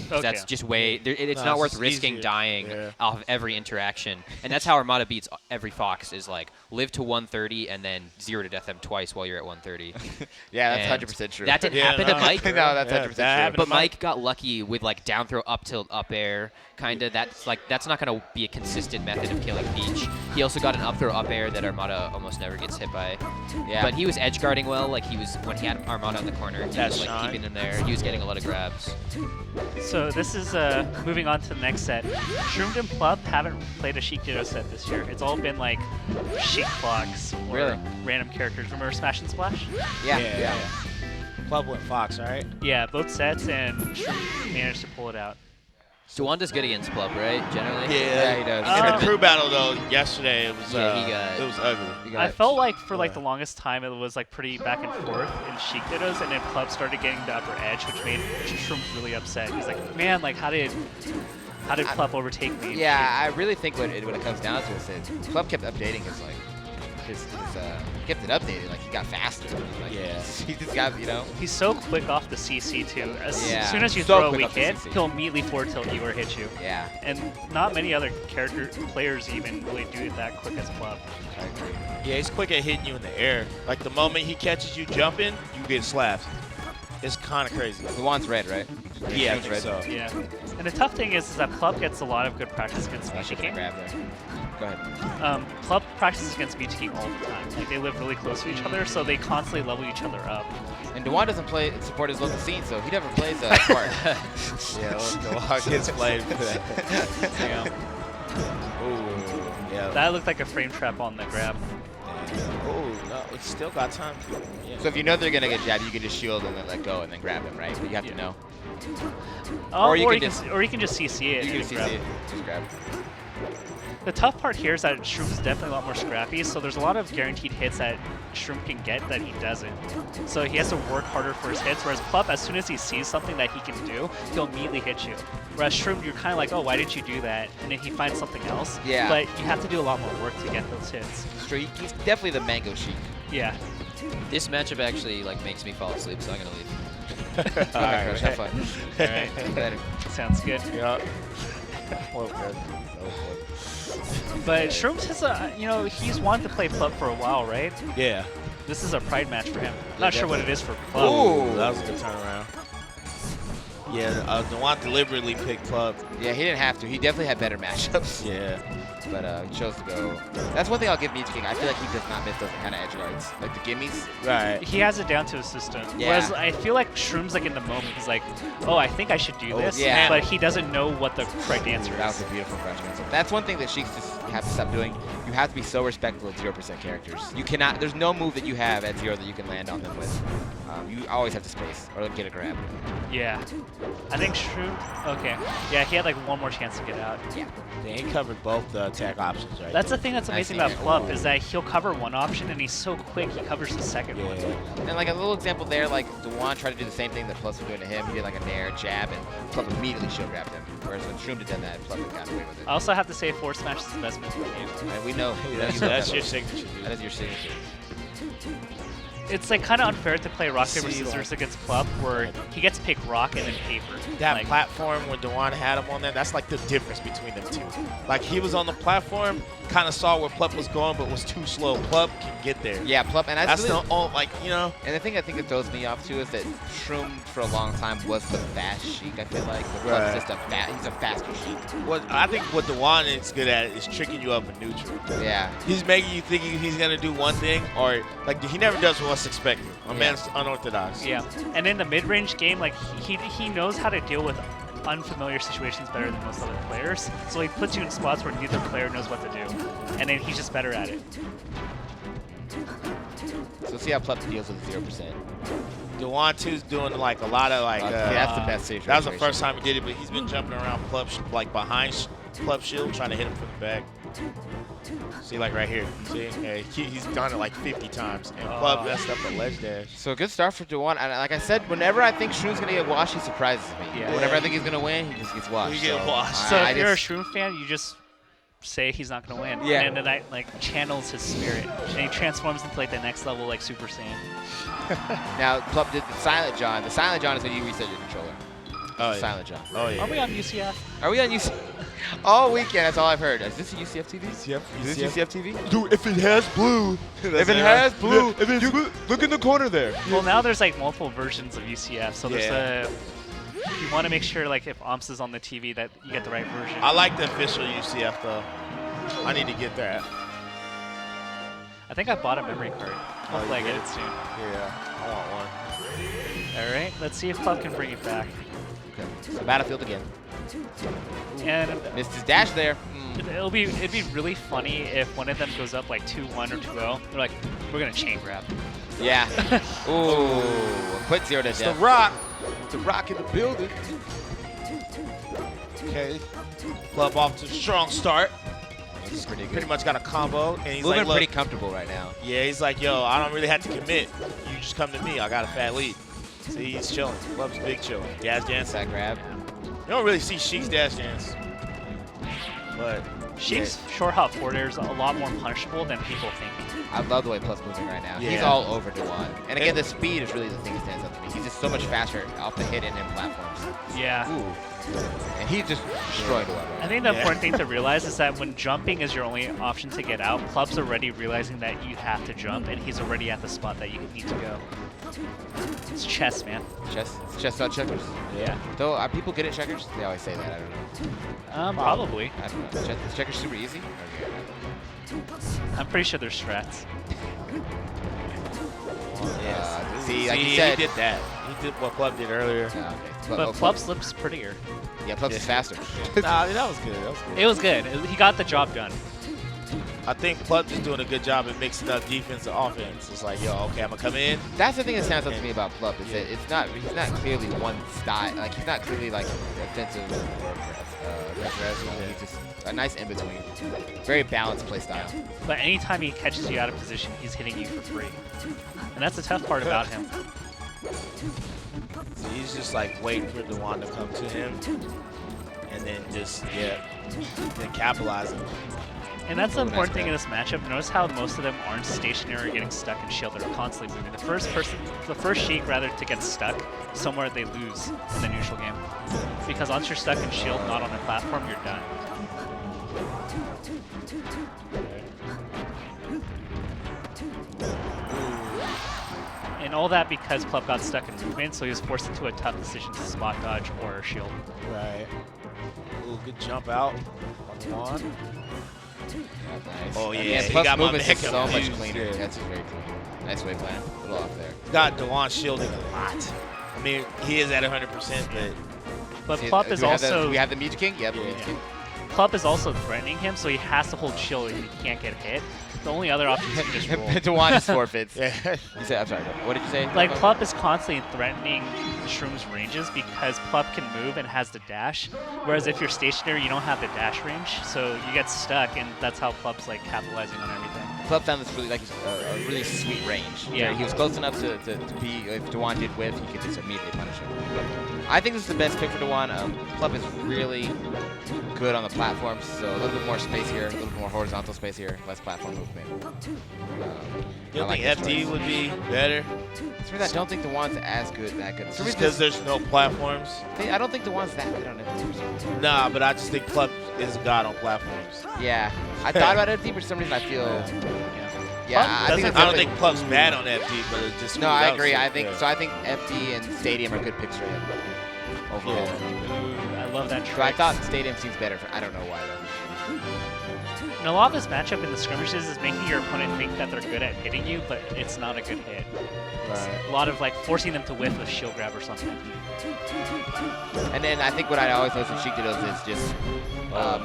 'cause that's just way. It's not worth risking dying off of every interaction, and that's how Armada beats every Fox. Is like live to 130 and then 0 to death them twice while you're at 130. Yeah, that's 100% true. That didn't happen to Mike. No, that's 100% true. But Mike got lucky with like down throw, up tilt, up air, kind of. That's not going to be a consistent method of killing Peach. He also got an up throw, up air that Armada almost never gets hit by. Yeah. But he was edge guarding well. Like he was when he had Armada in the corner. He was like keeping him there. He was getting a lot of grabs. So this is moving on to the next set. Shroomed and Plup haven't played a Sheik Ditto set this year. It's all been like Sheik Fox or random characters. Remember Smash and Splash? Yeah. Plup went Fox, right? Yeah, both sets, and Shroomed managed to pull it out. Duan does good against Plup, right? Generally? Yeah, he does. In the crew battle, though, yesterday, it was it was ugly. I felt like for like the longest time it was like pretty back and forth in Sheik Dittos, and then Plup started getting the upper edge, which made Shroomed really upset. He's like, man, like how did Plup overtake me? Yeah, I really think what it comes down to is that Plup kept updating his kept it updated. Like he got faster. Like, he just got, you know. He's so quick off the CC too. As soon as you so throw a weak hit, he'll immediately forward tilt you or hit you. Yeah. And not many other players even really do it that quick as Plup. I agree. Yeah, he's quick at hitting you in the air. Like the moment he catches you jumping, you get slapped. It's kind of crazy. The one's red, right? Yeah, I think so. Yeah. And the tough thing is that Plup gets a lot of good practice against Mecha King. Go ahead. Plup practices against Mecha King all the time. Like they live really close to each other, so they constantly level each other up. And Duan doesn't support his local scene, so he never plays smart. Duan gets played for that. Ooh, yeah. That looked like a frame trap on the grab. Oh, no, it's still got time. Yeah. So if you know they're gonna get jabbed, you can just shield and then let go and then grab them, right? But you have to know. Or you can just CC it. You can CC it. Just grab. The tough part here is that Shroom's definitely a lot more scrappy, so there's a lot of guaranteed hits that Shroom can get that he doesn't. So he has to work harder for his hits, whereas Plup, as soon as he sees something that he can do, he'll immediately hit you. Whereas Shroom, you're kind of like, oh, why didn't you do that? And then he finds something else. Yeah. But you have to do a lot more work to get those hits. He's definitely the Mango Sheik. Yeah. This matchup actually like makes me fall asleep, so I'm gonna leave. All right, have fun. All right. Later. Sounds good. Yeah. But Shrooms has he's wanted to play Plup for a while, right? Yeah. This is a pride match for him. Not sure what it is for Plup. Ooh, that was a good turnaround. Yeah, Duan deliberately picked Plup. Yeah, he didn't have to. He definitely had better matchups. Yeah. But he chose to go. That's one thing I'll give Mecha King. I feel like he does not miss those kind of edge guards. Like the gimmies. Right. He has it down to his system. Yeah. Whereas I feel like Shroom's like in the moment. He's like, oh, I think I should do this. Yeah. But he doesn't know what the correct answer is. That was a beautiful freshman. So that's one thing that Sheiks just have to stop doing. You have to be so respectful of 0% characters. You cannot, there's no move that you have at 0 that you can land on them with. You always have to space or get a grab. Yeah. I think Shroom, okay. Yeah, he had like one more chance to get out. Yeah. He covered both the attack options, right? That's the thing that's amazing about Plup is that he'll cover one option and he's so quick he covers the second one. And like a little example there, like Duan tried to do the same thing that Plup was doing to him. He did like a nair jab and Plup immediately shield grabbed him. Whereas when Shroom had done that, Plup had gotten away with it. I also have to say Force Smash is the best move in the game. And we know. That's your signature. That is your signature. It's like kind of unfair to play rock, paper, scissors against Plup where he gets to pick rock and then paper. That like, platform when Duan had him on there, that's like the difference between them two. Like he was on the platform, kind of saw where Plup was going, but was too slow. Plup can get there. Yeah, Plup, and that's really, And the thing I think that throws me off too is that Shroom for a long time was the fast Sheik. I feel like Plup's just he's a faster Sheik. I think what Duan is good at is tricking you up in neutral. Yeah. He's making you think he's gonna do one thing, or like he never does what's expected. My man's unorthodox. Yeah, and in the mid-range game, like he knows how to deal with unfamiliar situations better than most other players. So he puts you in spots where neither player knows what to do, and then he's just better at it. So let's see how Plup deals with 0%. Duan 2's doing like a lot of like. That's the best situation. That was the first time he did it, but he's been jumping around Plup like behind Plup shield, trying to hit him from the back. See, like right here. See, he's done it like 50 times, and Plup messed up the ledge dash. So a good start for Duan. And like I said, whenever I think Shroom's gonna get washed, he surprises me. Yeah. Whenever I think he's gonna win, he just gets washed. He gets washed. So if you're a Shroom fan, you just say he's not gonna win. Yeah. And then I like channels his spirit, and he transforms into like the next level, like Super Saiyan. Now Plup did the Silent John. The Silent John is when you reset your controller. Oh, yeah. Silent jump. Oh, yeah. Are we on UCF? Are we on UCF? All weekend, that's all I've heard. Is this a UCF TV? UCF. Is this UCF TV? Dude, if it has blue. If it has blue, look in the corner there. Well, now there's like multiple versions of UCF, so there's Yeah. you want to make sure like if aMSa's on the TV that you get the right version. I like the official UCF though. I need to get that. I think I bought a memory card. Hopefully I get it soon. Yeah, I want one. All right, let's see if Plup can bring it back. Okay. So Battlefield again. And Missed his dash there. it'd be really funny if one of them goes up like 2-1 or 2-0. They're like, we're gonna chain grab. Yeah. Ooh. Put 0 to It's the death. Rock. The Rock in the building. Okay. Plup off to a strong start. This is pretty good. Pretty much got a combo, and he's Moving like, look, pretty comfortable right now. yeah, he's like, yo, I don't really have to commit. You just come to me. I got a fat lead. See, he's chilling. Plup's big chill. Dash dance. That grab. You don't really see Sheik's dash dance. But Sheik's short hop forward air is a lot more punishable than people think. I love the way Plup's moving right now. He's Yeah. all over Dewan. And again, the speed is really the thing that stands out to me. He's just so much faster off the hit and in platforms. Yeah. Ooh. And he just destroyed Dewan. I think the important thing to realize is that when jumping is your only option to get out, Plup's already realizing that you have to jump, and he's already at the spot that you need to go. It's chess, man. It's chess about checkers. Yeah. Though, are people good at checkers? They always say that. I don't know. Probably. I don't know. Is checkers super easy? I'm pretty sure there's strats. See, like he you said. did that. He did what Plup did earlier. Okay. But Plup slips prettier. Yeah, Plup's is faster. Nah, that was good. That was good. It was good. He got the job done. I think Plup just doing a good job at mixing up defense and offense. It's like, yo, okay, I'm gonna come in. That's the thing that stands out to me about Plup is that he's not clearly one style. Like he's not clearly like offensive or aggressive. He's just a nice in between. Very balanced play style. But anytime he catches you out of position, he's hitting you for free. And that's the tough part about him. So he's just like waiting for Dewan to come to him, and then just then capitalizing. And that's the important thing in this matchup. Notice how most of them aren't stationary or getting stuck in shield. They're constantly moving. The first Sheik rather to get stuck somewhere they lose in the neutral game. Because once you're stuck in shield, not on the platform, you're done. And all that because Plup got stuck in movement, so he was forced into a tough decision to spot dodge or shield. Right. Ooh, good jump out on Dewan. Nice. Oh, yeah, And he Plup's got my movements neck is so much confused, cleaner. yeah. That's just very clean. Nice wave plan. A little off there. Got Dewan shielding a lot. I mean, he is at 100%, But See, Plup do is we have the- also do we have the Mute King? Yeah, the Mute King. Plup is also threatening him, so he has to hold shield if he can't get hit. The only other option is to just roll. Dewan just forfeits. yeah. You said, I'm sorry. What did you say? Like, Plup is constantly threatening Shroom's ranges because Plup can move and has the dash, whereas if you're stationary, you don't have the dash range, so you get stuck, and that's how Plup's like capitalizing on everything. Plup found this really a really sweet range. Yeah. He was close enough to be, if Dewan did whiff, he could just immediately punish him. I think this is the best pick for Dewan. Plup is really good on the platforms, so a little bit more space here, a little bit more horizontal space here, less platform movement. You don't I like think this FD choice. would be better? For that, I don't think Dewan's that good. Just because there's no platforms? I don't think Dewan's that good on FD. Nah, but I just think Plup is a god on platforms. Yeah, I thought about FD, but for some reason I feel. Yeah, I think I don't think Plup's bad on FD, but it just. No, I agree. I think FD and Stadium are good picks for him. Overall. Ooh, I love that So trick. I thought Stadium seems better. I don't know why though. And a lot of this matchup in the skirmishes is making your opponent think that they're good at hitting you, but it's not a good hit. Right. A lot of like forcing them to whiff with shield grab or something. And then I think what I always notice with Sheik does is just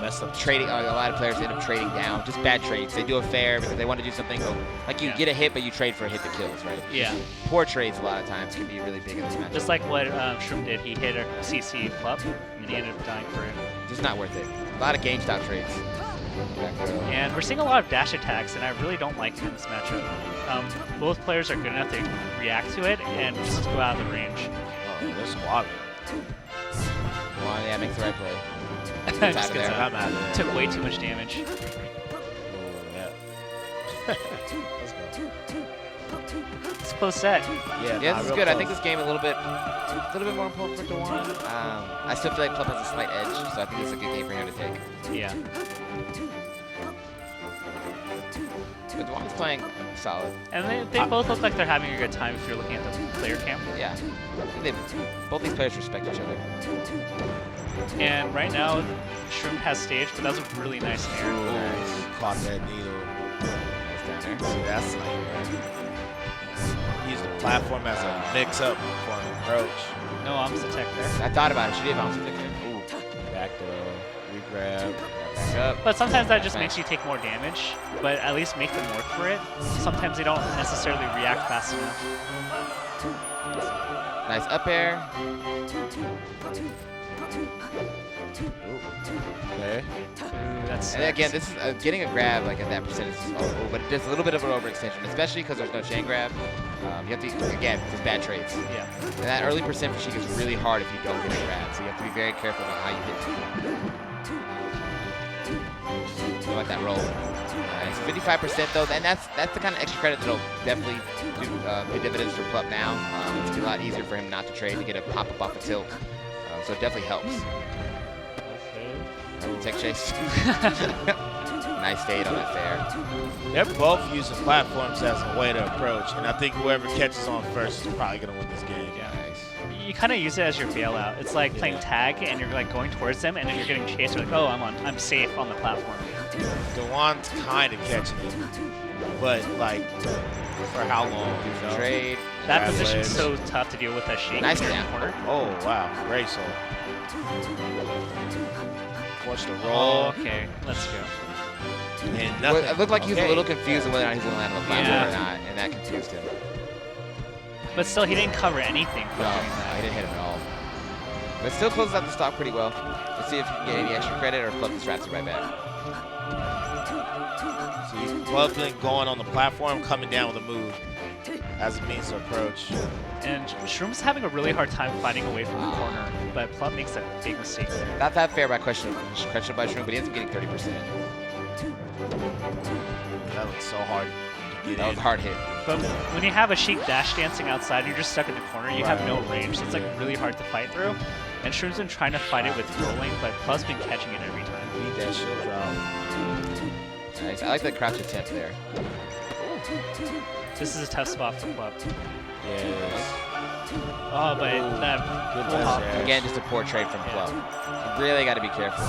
messed up. trading. A lot of players end up trading down, just bad trades. They do a fair because they want to do something. Like you get a hit, but you trade for a hit that kills, right? Yeah. Poor trades a lot of times can be really big in this match. Just like what Shroomed did, he hit a CC Plup, and he ended up dying for it. Just not worth it. A lot of GameStop trades. And we're seeing a lot of dash attacks, and I really don't like it in this matchup. Both players are good enough to react to it and just go out of the range. Oh, there's water. Well, yeah, makes the right play. Just out of gets there. out. I'm out of there. Took way too much damage. Oh, yeah. Let's go. It's a close set. Yeah, this is good. I think this game a little bit more important for Dewan. I still feel like Plup has a slight edge, so I think this is a good game for him to take. Yeah. But Dewan's playing solid. And they both look like they're having a good time if you're looking at the player cam. Yeah. Both these players respect each other. And right now, Shroomed has stage, but that was a really nice air. Nice. Caught that needle. Nice down there. See, that's like use the platform as a mix-up for an approach. No aMSa tech there. I thought about it. She did bounce it there. Ooh. Back throw, re-grab. Back up. But sometimes that just makes you take more damage, but at least make them work for it. Sometimes they don't necessarily react fast enough. Nice up air. Okay. That's And again, this is getting a grab like at that percentage is awful, but it's a little bit of an overextension, especially because there's no chain grab. You have to, again, just bad trades. yeah. And that early percent for Sheik is really hard if you don't get a grab, so you have to be very careful about how you hit. You want that roll. Nice. 55% though, and that's the kind of extra credit that'll definitely do pay dividends for Plup now. It's a lot easier for him not to trade to get a pop-up off a tilt. So it definitely helps. Tech chase. Nice fade on that fair. They're both using platforms as a way to approach, and I think whoever catches on first is probably going to win this game. Yeah, nice. You kind of use it as your bailout. It's like playing tag, and you're like going towards them, and then you're getting chased. You're like, oh, I'm safe on the platform. Dewan's kind of catching it, but like for how long? You know? Trade. That Grab position's ledge. so tough to deal with that Sheik. Nice when you're in down. the corner. Oh wow, great soul. Watch the Oh, roll. okay, let's go. And Well, nothing. it looked like he was a Okay. little confused on whether or not he's going to land on the platform Yeah. or not, and that confused him. But still, he didn't cover anything from No, doing he that. didn't hit him at all. But still closes out the stock pretty well. Let's see if he can get any extra credit or Plup just wraps it right back. See, Plup been going on the platform, coming down with a move as a means to approach. And Shroom's having a really hard time fighting away from the corner, but Plup makes a big mistake there. Not that fair by question by Shroom, but he ends up getting 30%. That looks so hard to get That was in. a hard hit. But when you have a Sheik dash dancing outside, you're just stuck in the corner, you have no range, so it's like really hard to fight through. And Shroom's been trying to fight it with rolling, but Plup's been catching it every time. Beat that shield drop. Nice. I like the crouch attempt there. This is a tough spot for Plup. Yes. Oh, but that Good full hop. dash. Again, just a poor trade from Plup. You really got to be careful.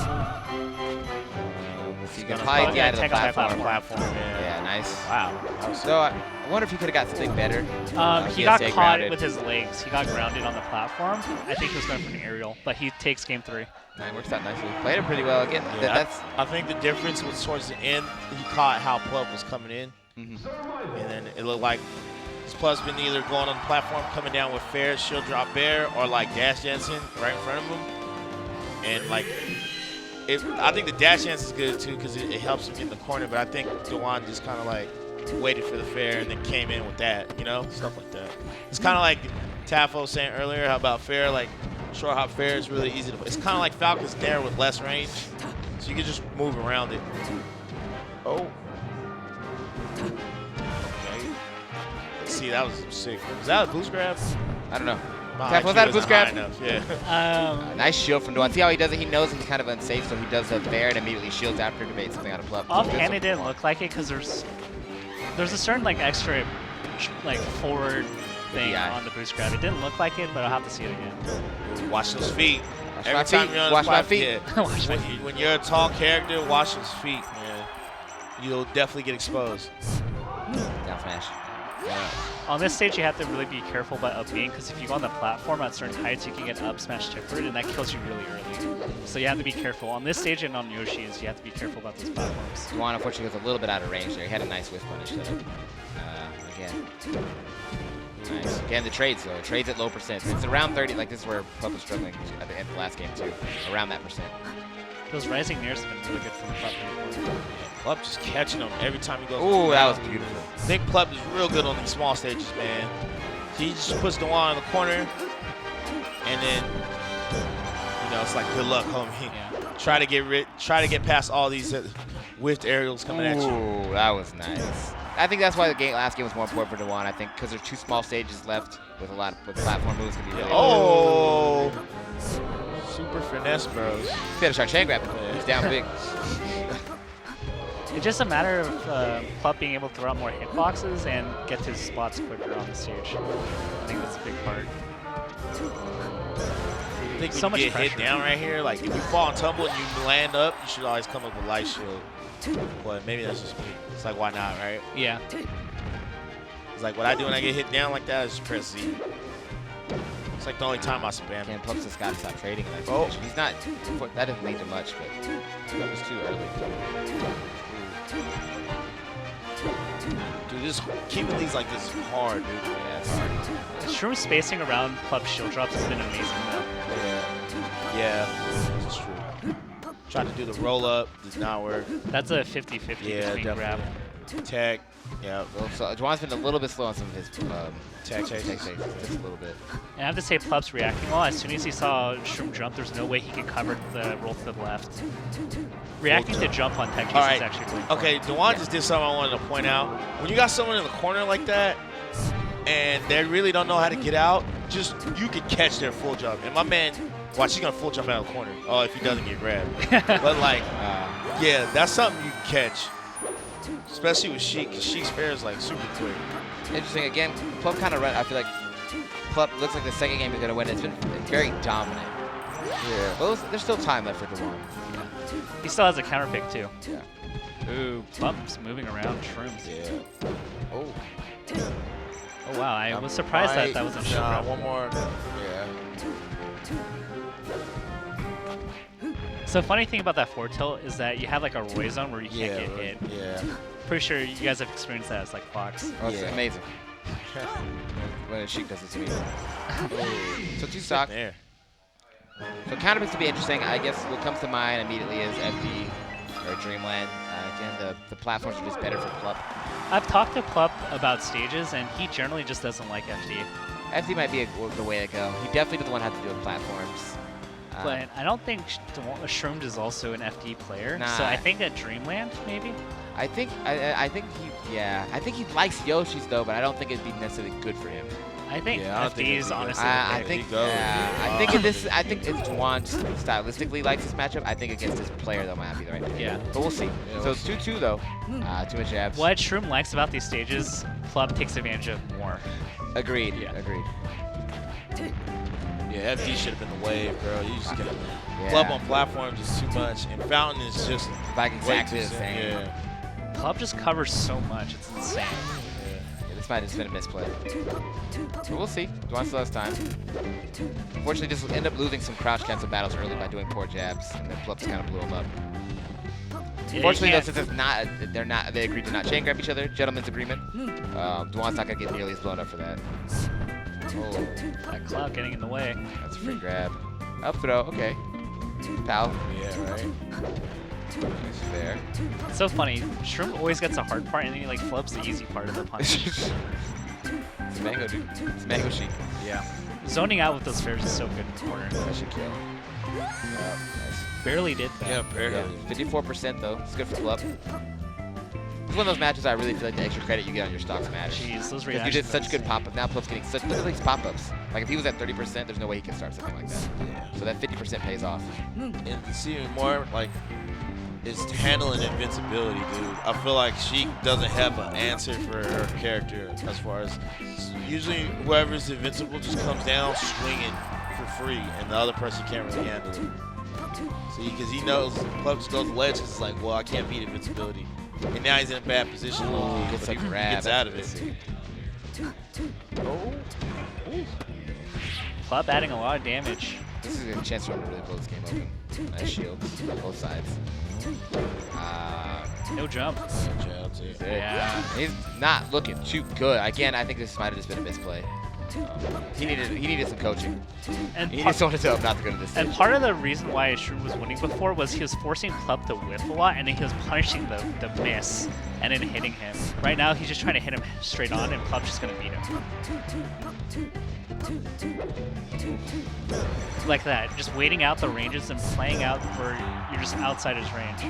You can probably probably get out of the take off that platform. Platform, yeah. Yeah, nice. Wow. That was So I wonder if he could have got something better. He has got stay caught grounded. with his legs. He got grounded on the platform. I think he was going for an aerial, but he takes game 3. Nah, it works out nicely. Played it pretty well. Again, Yeah, that's I think the difference was towards the end, he caught how Plup was coming in, mhm. and then it looked like his Plup's been either going on the platform, coming down with fair, shield drop bear, or like dash dancing right in front of him. And like, I think the dash dance is good too because it helps him get in the corner, but I think Dewan just kind of like waited for the fair and then came in with that, you know, stuff like that. It's kind of like Tafo was saying earlier how about fair, like short hop fair is really easy to play. It's kind of like Falcon's Dare with less range, so you can just move around it. Oh. Okay. Let's see, that was sick. Was that a boost grab? I don't know. My Tap, was IQ that a isn't boost high grab? enough, yeah. Nice shield from Dewan. See how he does it? He knows he's kind of unsafe, so he does the fair and immediately shields after to bait something out of Plup. Offhand, it didn't look like it because there's a certain like extra like forward thing Yeah. on the boost grab. It didn't look like it, but I'll have to see it again. Watch those feet. Watch Every my time feet. you're on Watch the my platform, feet. yeah. Watch my when you're a tall character, watch those feet, man. You'll definitely get exposed. Down smash. Yeah. On this stage, you have to really be careful about up being because if you go on the platform at certain heights, you can get up smash tippered, and that kills you really early. So you have to be careful. On this stage and on Yoshi's, you have to be careful about those platforms. Dewan unfortunately was a little bit out of range there. He had a nice whiff punish though. Again. Nice. Again, the trades though. Trades at low percent. It's around 30. Like this is where Plup was struggling at the end of the last game too. Around that percent. Those rising nairs have been really good from Plup. Plup just catching them every time he goes. Ooh, that was beautiful. I think Plup is real good on these small stages, man. He just puts Dewan in the corner, and then it's like good luck, homie. Yeah. Try to get past all these whiffed aerials coming at you. Ooh, that was nice. I think that's why the last game was more important for Dewan. I think because there's 2 small stages left with a lot with platform moves can be really. Oh, super finesse, bros. He better start chain grabbing. He's down big. It's just a matter of Plup being able to throw out more hitboxes and get to his spots quicker on the stage. I think that's a big part. I think So when you much get hit pressure. down right here, like if you fall and tumble and you land up, you should always come up with light shield. But maybe that's just me. It's like, why not, right? Yeah. It's like what I do when I get hit down like that is just press Z. It's like the only time I spam. Again, Plup's just got to stop trading in that Oh. position. He's not. That doesn't lead to much, but that was too early. Dude, this keeping these like this is hard, dude. Yeah, it's hard. Shroom spacing around Plup's shield drops has been amazing, though. Yeah, it's true. Tried to do the roll up, did not work. That's a 50-50 Yeah, between grab. definitely. Tech, yeah, Well, so Juwan's been a little bit slow on some of his tech, takes, just a little bit. And I have to say, Plup's reacting well. As soon as he saw Shroom jump, there's no way he could cover the roll to the left. Reacting to jump on tech All case right. is actually really Okay, Dewan just did something I wanted to point out. When you got someone in the corner like that, and they really don't know how to get out, just you can catch their full jump. And my man, watch, he's gonna full jump out of the corner. Oh, if he doesn't get grabbed. But like, yeah, that's something you can catch, especially with Sheik, because Sheik's fair is like super quick. Interesting. Again, Plup kind of run. I feel like Plup looks like the second game he's gonna win. It's been very dominant. Yeah. Well, there's still time left for Dewan. He still has a counter pick, too. Yeah. Ooh, Plup's moving around Shrooms. Yeah. Oh. Oh, wow. I was surprised that that wasn't shield Nah, grab. one more. Yeah. So funny thing about that forward tilt is that you have like a Roy zone where you can't get hit. Yeah. Pretty sure you guys have experienced that as like Fox. Oh, it's Yeah. amazing. When a Sheik does it to me. So 2 stock. There. So counterpicks to be interesting. I guess what comes to mind immediately is FD or Dreamland. Again, the platforms are just better for Plup. I've talked to Plup about stages, and he generally just doesn't like FD. FD might be the way to go. He definitely doesn't want to have to do with platforms. But I don't think Shroomed is also an FD player. Nah. So I think at Dreamland, maybe? I think he likes Yoshi's though, but I don't think it'd be necessarily good for him. I think Yeah, I don't think FD it'd is be good. honestly I the think goes. I think if Juwan stylistically likes this matchup, I think against this player that might not be the right pick. Yeah. But we'll see. Yeah, So we'll it's 2-2 though. 2 much jabs. What Shroom likes about these stages, Plup takes advantage of more. Agreed. Yeah. Agreed. Yeah, FD should have been the wave, bro. You just get Yeah. Club on platforms is too much, and Fountain is just Like way exactly too the same. Yeah. Plup just covers so much, it's insane. Yeah, this might have just been a misplay. But we'll see. Juwan still has time. Unfortunately, just end up losing some crouch cancel battles early by doing poor jabs, and then Plup kind of blew him up. Yeah, Fortunately, though, you since it's not, they agreed to not chain grab each other. Gentleman's agreement. Juwan's not gonna get nearly as blown up for that. Oh, can't- that cloud getting in the way. that's a free grab. Up throw. Okay. Pal. Yeah, right. He's fair. It's so funny. Shroom always gets a hard part, and then he like flips the easy part of the punch. It's mango, dude. It's mango chic. Yeah. Zoning out with those fairs is so good in the corner. That should kill. Nice. Barely did that. Yeah, barely. Yeah, 54% though. It's good for Plup. It's one of those matches I really feel like the extra credit you get on your stocks matters. Jeez, those Because you reactions. did such are good insane. pop-up. Now Plup's getting such, look at these pop-ups. Like if he was at 30%, there's no way he can start something like that. So that 50% pays off. And see more like is handling invincibility, dude. I feel like she doesn't have an answer for her character as far as usually whoever's invincible just comes down swinging for free, and the other person can't really handle it. See, because he knows Plup just goes to ledge because it's like, well, I can't beat invincibility. And now he's in a bad position. Ooh, gets but a he grab. gets out of it. Plup adding a lot of damage. This is a chance for him to really blow this game open. Nice shield on both sides. No jump. Yeah. He's not looking too good. Again, I think this might have just been a misplay. He needed some coaching. And He needed someone to tell him not to go to this stage. And part of the reason why Shroom was winning before was he was forcing Plup to whiff a lot, and then he was punishing the miss and then hitting him. Right now, he's just trying to hit him straight on, and Plup's just going to beat him. Like that, just waiting out the ranges and playing out where you're just outside his range.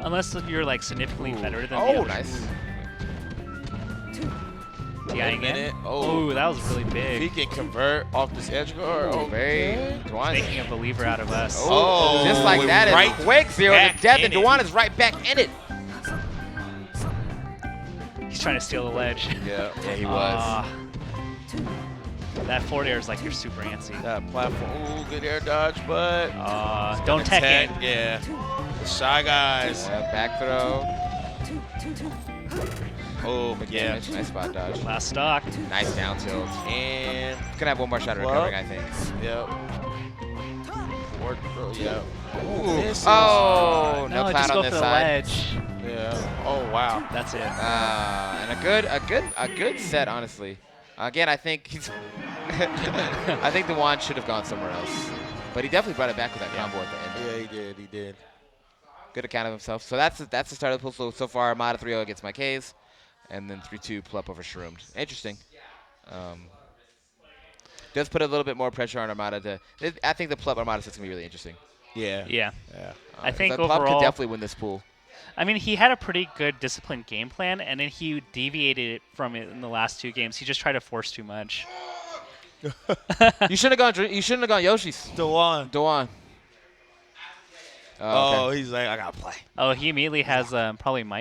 Unless you're like significantly better than the Oh, other. nice. TIing minute. it. Oh. Ooh, that was really If he big. can convert off this edge guard, Oh, very. Dewan. Making a believer out of us. Oh, just like went that. right It's quick 0 back to death, in and it. Dewan is right back in it. He's trying to steal the ledge. Yeah. Yeah, he was. Ah. That forward air is like you're super antsy. That platform. Ooh, good air dodge, but Don't tech it. Yeah. The Shy Guys. Back throw. Oh, Big yeah. damage. Nice spot dodge. Last stock. Nice down tilt. And Gonna have one more shot at Well, recovering, I think. yep. Forward throw. Yeah. Ooh. Misses. Oh, no No, cloud just go on for this the side. ledge. Yeah. Oh wow. That's it. And a good set, honestly. Again, I think he's. I think Dewan should have gone somewhere else, but he definitely brought it back with that combo at the end. Yeah, he did. He did. Good account of himself. So that's the start of the pool. So far, Armada 3-0 against MikeHaze, and then 3-2 Plup over Shroomed. Interesting. Does put a little bit more pressure on Armada to. I think the Plup Armada set's gonna be really interesting. Yeah. Yeah. Yeah. I think the Plup could overall, definitely win this pool. I mean, he had a pretty good disciplined game plan, and then he deviated from it in the last 2 games. He just tried to force too much. You shouldn't have gone. You shouldn't have gone Yoshi's. Dewan. Dewan. Oh, Okay. he's like, I gotta play. Oh, he immediately has probably Mike.